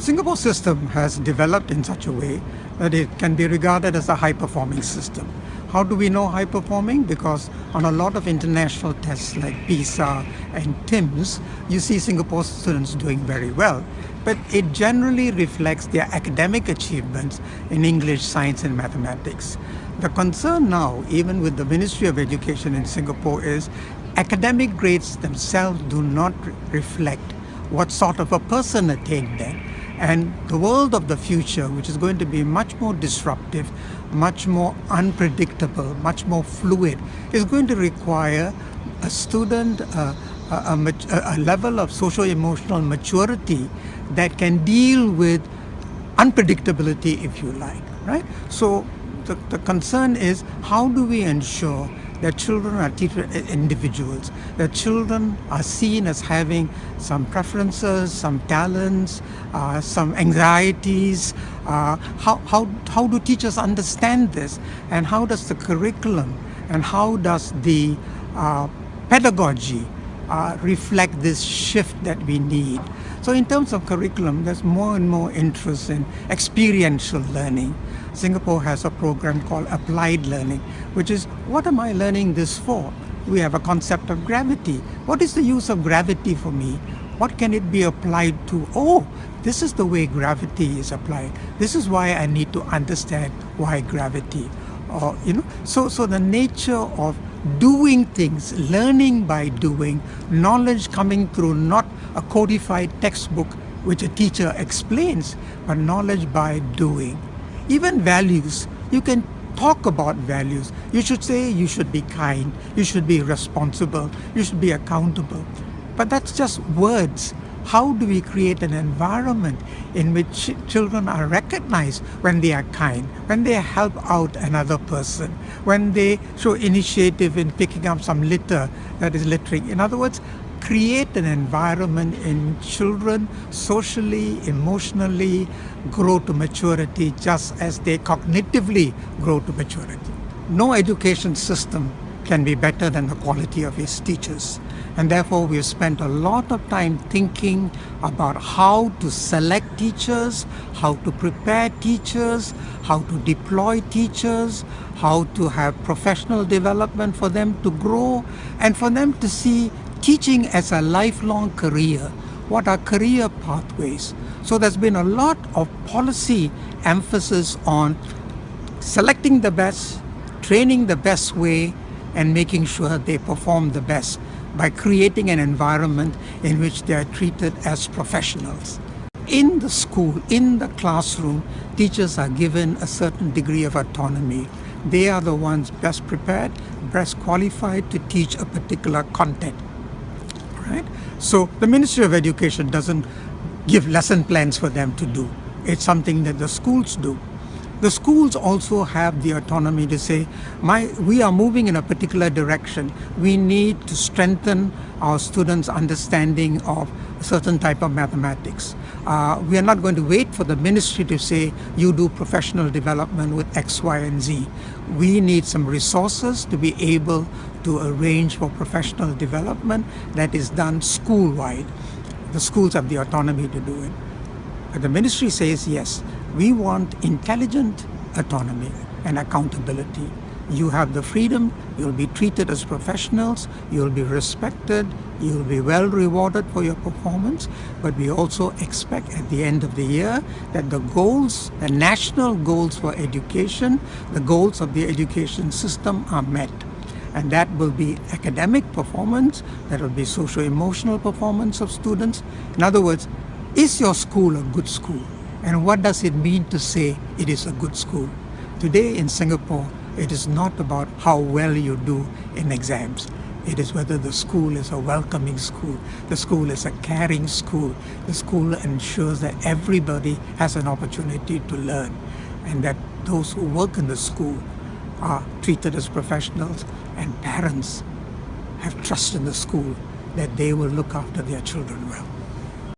Singapore system has developed in such a way that it can be regarded as a high-performing system. How do we know high-performing? Because on a lot of international tests like PISA and TIMSS, you see Singapore students doing very well. But it generally reflects their academic achievements in English, science and mathematics. The concern now, even with the Ministry of Education in Singapore, is academic grades themselves do not reflect what sort of a person attained them. And the world of the future, which is going to be much more disruptive, much more unpredictable, much more fluid, is going to require a student a level of socio-emotional maturity that can deal with unpredictability, if you like, right? So the concern is, how do we ensure that children are treated as individuals, that children are seen as having some preferences, some talents, some anxieties. How do teachers understand this? And how does the curriculum and how does the pedagogy reflect this shift that we need? So in terms of curriculum, there's more and more interest in experiential learning. Singapore has a program called Applied Learning, which is, what am I learning this for? We have a concept of gravity. What is the use of gravity for me? What can it be applied to? Oh, this is the way gravity is applied. This is why I need to understand why gravity. So the nature of doing things, learning by doing, knowledge coming through not a codified textbook which a teacher explains, but knowledge by doing. Even values, you can talk about values. You should say you should be kind, you should be responsible, you should be accountable. But that's just words. How do we create an environment in which children are recognized when they are kind, when they help out another person, when they show initiative in picking up some litter that is littering? In other words, create an environment in children socially, emotionally grow to maturity just as they cognitively grow to maturity. No education system can be better than the quality of its teachers. And therefore, we've spent a lot of time thinking about how to select teachers, how to prepare teachers, how to deploy teachers, how to have professional development for them to grow, and for them to see teaching as a lifelong career. What are career pathways? So there's been a lot of policy emphasis on selecting the best, training the best way, and making sure they perform the best by creating an environment in which they are treated as professionals. In the school, in the classroom, teachers are given a certain degree of autonomy. They are the ones best prepared, best qualified to teach a particular content, right? So the Ministry of Education doesn't give lesson plans for them to do. It's something that the schools do. The schools also have the autonomy to say, we are moving in a particular direction. We need to strengthen our students' understanding of a certain type of mathematics. We are not going to wait for the ministry to say, you do professional development with X, Y, and Z. We need some resources to be able to arrange for professional development that is done school-wide. The schools have the autonomy to do it. But the ministry says, yes, we want intelligent autonomy and accountability. You have the freedom, you'll be treated as professionals, you'll be respected, you'll be well rewarded for your performance, but we also expect at the end of the year that the goals, the national goals for education, the goals of the education system are met. And that will be academic performance, that will be socio-emotional performance of students. In other words, is your school a good school? And what does it mean to say it is a good school? Today in Singapore, it is not about how well you do in exams. It is whether the school is a welcoming school, the school is a caring school, the school ensures that everybody has an opportunity to learn, and that those who work in the school are treated as professionals, and parents have trust in the school that they will look after their children well.